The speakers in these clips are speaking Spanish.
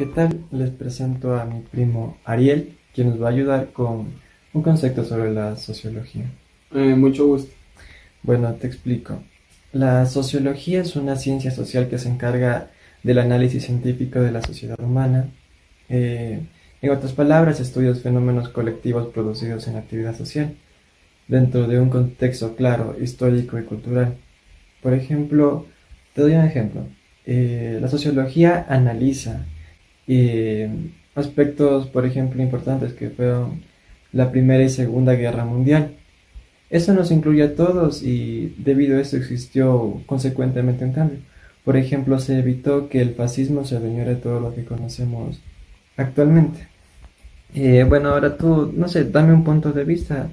¿qué tal? Les presento a mi primo Ariel, quien nos va a ayudar con un concepto sobre la sociología. Mucho gusto. Bueno, te explico. La sociología es una ciencia social que se encarga del análisis científico de la sociedad humana. Eh, en otras palabras, estudia los fenómenos colectivos producidos en la actividad social, dentro de un contexto claro, histórico y cultural. Por ejemplo, te doy un ejemplo. La sociología analiza eh, aspectos, por ejemplo, importantes que fueron la Primera y Segunda Guerra Mundial. Eso nos incluye a todos y debido a eso existió consecuentemente un cambio. Por ejemplo, se evitó que el fascismo se adueñara de todo lo que conocemos actualmente. Bueno, ahora tú, no sé, dame un punto de vista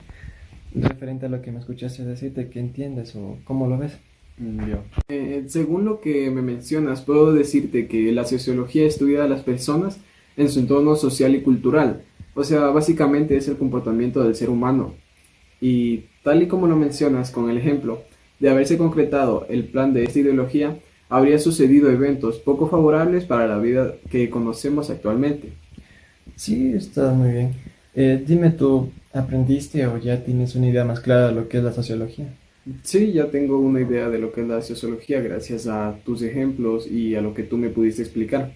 referente a lo que me escuchaste decirte, que entiendes o cómo lo ves. Ya. Según lo que me mencionas, puedo decirte que la sociología estudia a las personas en su entorno social y cultural. O sea, básicamente es el comportamiento del ser humano. Y tal y como lo mencionas con el ejemplo de haberse concretado el plan de esta ideología, habría sucedido eventos poco favorables para la vida que conocemos actualmente. Sí, está muy bien. Dime tú, ¿aprendiste o ya tienes una idea más clara de lo que es la sociología? Sí, ya tengo una idea de lo que es la sociología gracias a tus ejemplos y a lo que tú me pudiste explicar.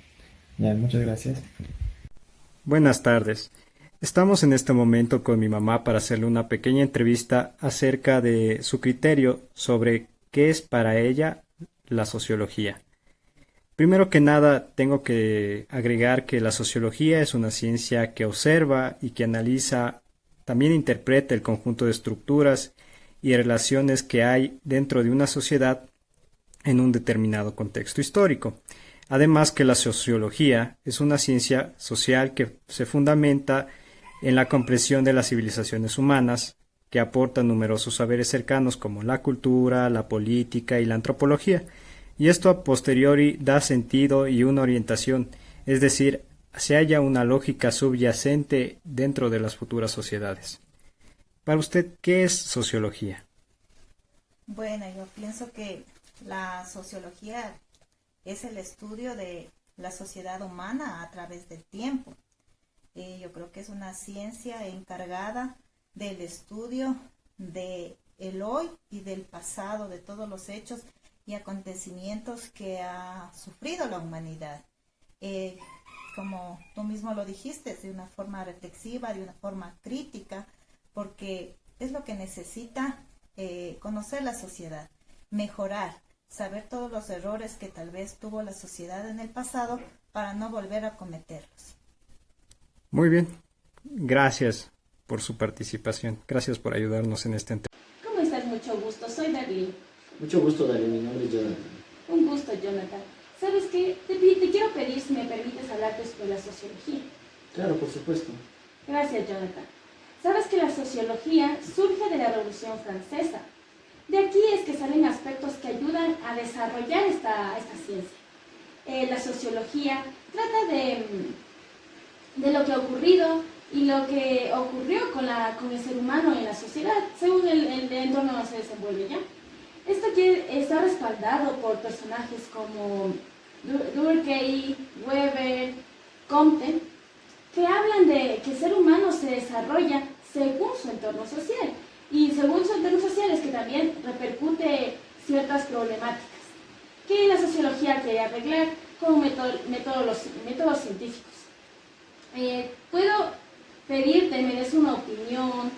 Ya, muchas gracias. Buenas tardes. Estamos en este momento con mi mamá para hacerle una pequeña entrevista acerca de su criterio sobre qué es para ella la sociología. Primero que nada, tengo que agregar que la sociología es una ciencia que observa y que analiza, también interpreta el conjunto de estructuras y relaciones que hay dentro de una sociedad en un determinado contexto histórico. Además que la sociología es una ciencia social que se fundamenta en la comprensión de las civilizaciones humanas, que aporta numerosos saberes cercanos como la cultura, la política y la antropología, y esto a posteriori da sentido y una orientación, es decir, se halla una lógica subyacente dentro de las futuras sociedades. Para usted, ¿qué es sociología? Bueno, yo pienso que la sociología es el estudio de la sociedad humana a través del tiempo. Yo creo que es una ciencia encargada del estudio de el hoy y del pasado, de todos los hechos y acontecimientos que ha sufrido la humanidad. Eh, Como tú mismo lo dijiste, de una forma reflexiva, de una forma crítica, porque es lo que necesita conocer la sociedad, mejorar, saber todos los errores que tal vez tuvo la sociedad en el pasado para no volver a cometerlos. Muy bien, gracias por su participación, gracias por ayudarnos en este. ¿Cómo estás? Mucho gusto. Soy Darlene. Mucho gusto, Darío. Mi nombre es Jonathan. Un gusto, Jonathan. ¿Sabes qué? Te quiero pedir si me permites hablarte sobre la sociología. Claro, por supuesto. Gracias, Jonathan. Sabes que la sociología surge de la Revolución Francesa. De aquí es que salen aspectos que ayudan a desarrollar esta ciencia. La sociología trata de lo que ha ocurrido y lo que ocurrió con el ser humano en la sociedad, según el entorno donde se desenvuelve ya. Esto está respaldado por personajes como Durkheim, Weber, Comte, que hablan de que el ser humano se desarrolla según su entorno social. Y según su entorno social es que también repercute ciertas problemáticas que la sociología quiere arreglar con métodos científicos. Puedo pedirte, me des una opinión,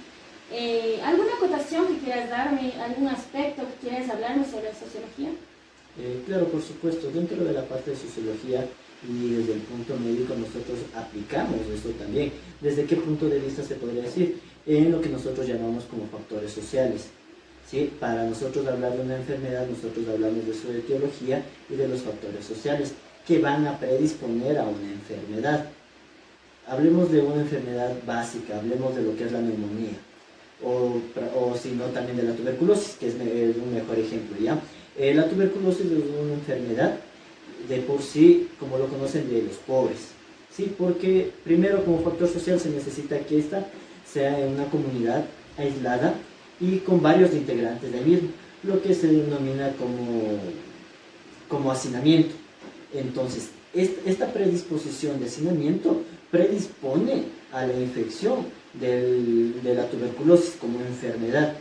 alguna acotación que quieras darme, algún aspecto que quieras hablarme sobre la sociología. Claro, por supuesto. Dentro de la parte de sociología y desde el punto médico nosotros aplicamos esto también. ¿Desde qué punto de vista se podría decir? En lo que nosotros llamamos como factores sociales. ¿Sí? Para nosotros hablar de una enfermedad, nosotros hablamos de su etiología y de los factores sociales que van a predisponer a una enfermedad. Hablemos de una enfermedad básica, hablemos de lo que es la neumonía, o si no también de la tuberculosis, que es un mejor ejemplo, ¿ya? La tuberculosis es una enfermedad de por sí, como lo conocen, de los pobres, ¿sí? Porque primero como factor social se necesita que ésta sea en una comunidad aislada y con varios integrantes del mismo, lo que se denomina como hacinamiento. Entonces, esta predisposición de hacinamiento predispone a la infección de la tuberculosis como enfermedad.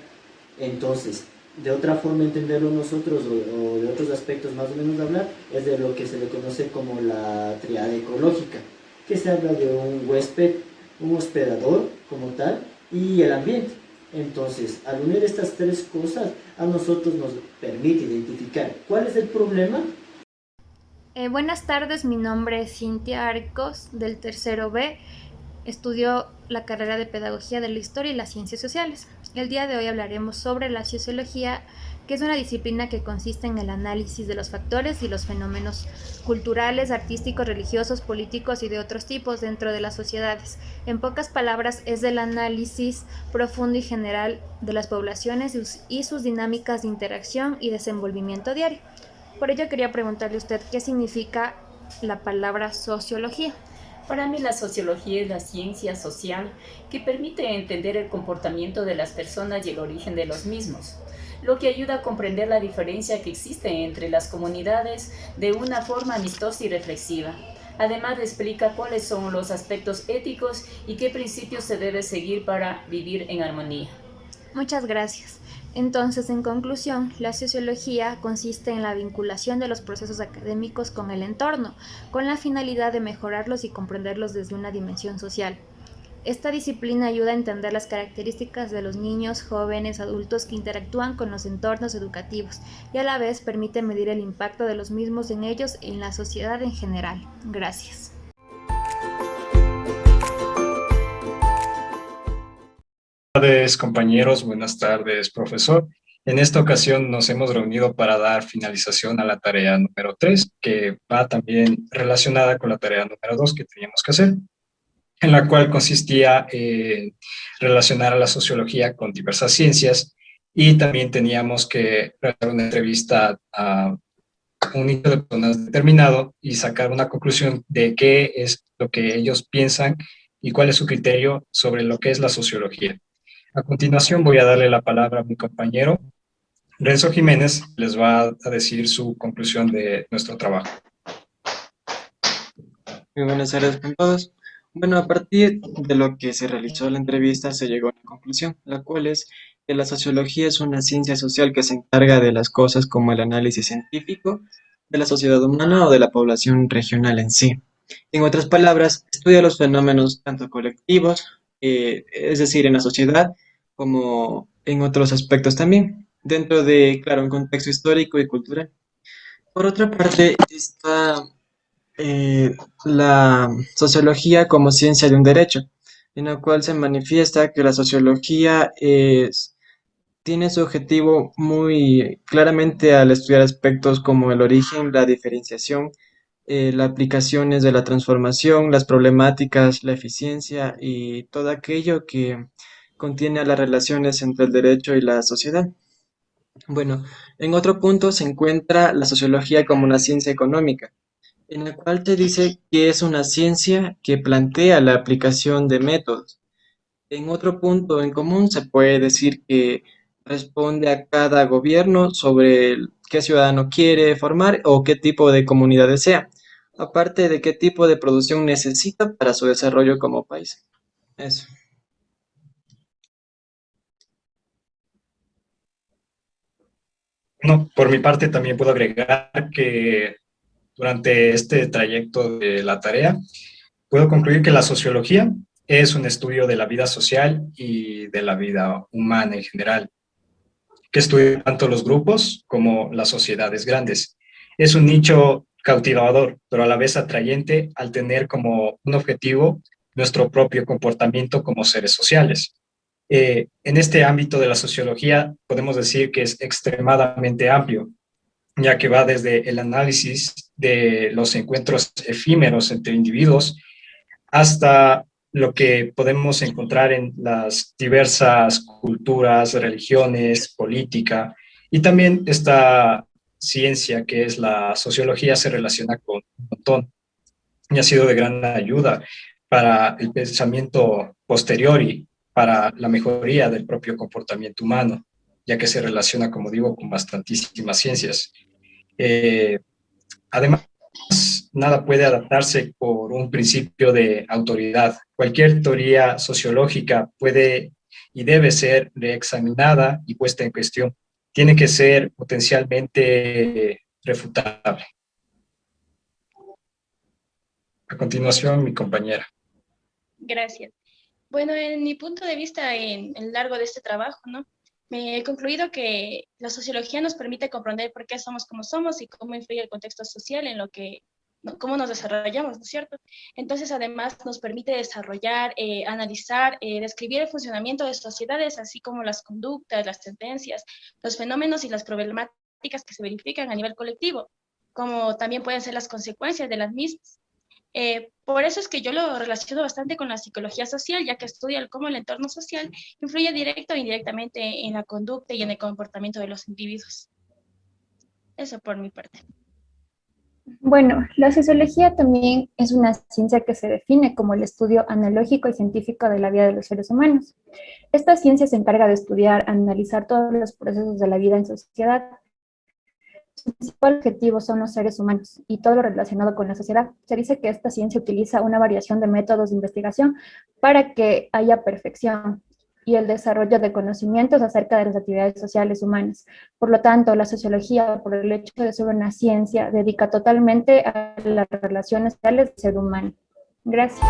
Entonces, de otra forma entenderlo nosotros o de otros aspectos más o menos de hablar, es de lo que se le conoce como la triada ecológica, que se habla de un huésped, un hospedador como tal y el ambiente. Entonces, al unir estas tres cosas, a nosotros nos permite identificar cuál es el problema. Buenas tardes, mi nombre es Cintia Arcos, del tercero B. Estudio la carrera de Pedagogía de la Historia y las Ciencias Sociales. El día de hoy hablaremos sobre la sociología, que es una disciplina que consiste en el análisis de los factores y los fenómenos culturales, artísticos, religiosos, políticos y de otros tipos dentro de las sociedades. En pocas palabras, es el análisis profundo y general de las poblaciones y sus dinámicas de interacción y desenvolvimiento diario. Por ello quería preguntarle a usted qué significa la palabra sociología. Para mí la sociología es la ciencia social que permite entender el comportamiento de las personas y el origen de los mismos, lo que ayuda a comprender la diferencia que existe entre las comunidades de una forma amistosa y reflexiva. Además explica cuáles son los aspectos éticos y qué principios se debe seguir para vivir en armonía. Muchas gracias. Entonces, en conclusión, la sociología consiste en la vinculación de los procesos académicos con el entorno, con la finalidad de mejorarlos y comprenderlos desde una dimensión social. Esta disciplina ayuda a entender las características de los niños, jóvenes, adultos que interactúan con los entornos educativos y a la vez permite medir el impacto de los mismos en ellos y en la sociedad en general. Gracias. Buenas tardes, compañeros. Buenas tardes, profesor. En esta ocasión nos hemos reunido para dar finalización a la tarea número 3, que va también relacionada con la tarea número 2 que teníamos que hacer, en la cual consistía en relacionar a la sociología con diversas ciencias, y también teníamos que realizar una entrevista a un nicho de personas determinado y sacar una conclusión de qué es lo que ellos piensan y cuál es su criterio sobre lo que es la sociología. A continuación voy a darle la palabra a mi compañero Renzo Jiménez, les va a decir su conclusión de nuestro trabajo. Muy buenas tardes con todos. Bueno, a partir de lo que se realizó la entrevista se llegó a una conclusión, la cual es que la sociología es una ciencia social que se encarga de las cosas como el análisis científico de la sociedad humana o de la población regional en sí. En otras palabras, estudia los fenómenos tanto colectivos, es decir, en la sociedad, como en otros aspectos también, dentro de, claro, un contexto histórico y cultural. Por otra parte, está la sociología como ciencia de un derecho, en la cual se manifiesta que la sociología tiene su objetivo muy claramente al estudiar aspectos como el origen, la diferenciación, las aplicaciones de la transformación, las problemáticas, la eficiencia y todo aquello que contiene a las relaciones entre el derecho y la sociedad. Bueno, en otro punto se encuentra la sociología como una ciencia económica, en la cual te dice que es una ciencia que plantea la aplicación de métodos. En otro punto en común se puede decir que responde a cada gobierno sobre qué ciudadano quiere formar o qué tipo de comunidad desea, aparte de qué tipo de producción necesita para su desarrollo como país. Eso. No, por mi parte también puedo agregar que durante este trayecto de la tarea puedo concluir que la sociología es un estudio de la vida social y de la vida humana en general, que estudia tanto los grupos como las sociedades grandes. Es un nicho cautivador, pero a la vez atrayente al tener como un objetivo nuestro propio comportamiento como seres sociales. En este ámbito de la sociología podemos decir que es extremadamente amplio, ya que va desde el análisis de los encuentros efímeros entre individuos hasta lo que podemos encontrar en las diversas culturas, religiones, política, y también esta ciencia que es la sociología se relaciona con un montón y ha sido de gran ayuda para el pensamiento posterior y para la mejoría del propio comportamiento humano, ya que se relaciona, como digo, con bastantísimas ciencias. Además, nada puede adaptarse por un principio de autoridad. Cualquier teoría sociológica puede y debe ser reexaminada y puesta en cuestión. Tiene que ser potencialmente refutable. A continuación, mi compañera. Gracias. Bueno, en mi punto de vista, en el largo de este trabajo, ¿no? Me he concluido que la sociología nos permite comprender por qué somos como somos y cómo influye el contexto social en lo que, ¿no? Cómo nos desarrollamos, ¿no es cierto? Entonces, además, nos permite desarrollar, analizar, describir el funcionamiento de sociedades, así como las conductas, las tendencias, los fenómenos y las problemáticas que se verifican a nivel colectivo, como también pueden ser las consecuencias de las mismas. Por eso es que yo lo relaciono bastante con la psicología social, ya que estudia cómo el entorno social influye directo o indirectamente en la conducta y en el comportamiento de los individuos. Eso por mi parte. Bueno, la sociología también es una ciencia que se define como el estudio analógico y científico de la vida de los seres humanos. Esta ciencia se encarga de estudiar, analizar todos los procesos de la vida en sociedad. Su principal objetivo son los seres humanos y todo lo relacionado con la sociedad. Se dice que esta ciencia utiliza una variación de métodos de investigación para que haya perfección y el desarrollo de conocimientos acerca de las actividades sociales humanas. Por lo tanto, la sociología, por el hecho de ser una ciencia, dedica totalmente a las relaciones sociales del ser humano. Gracias.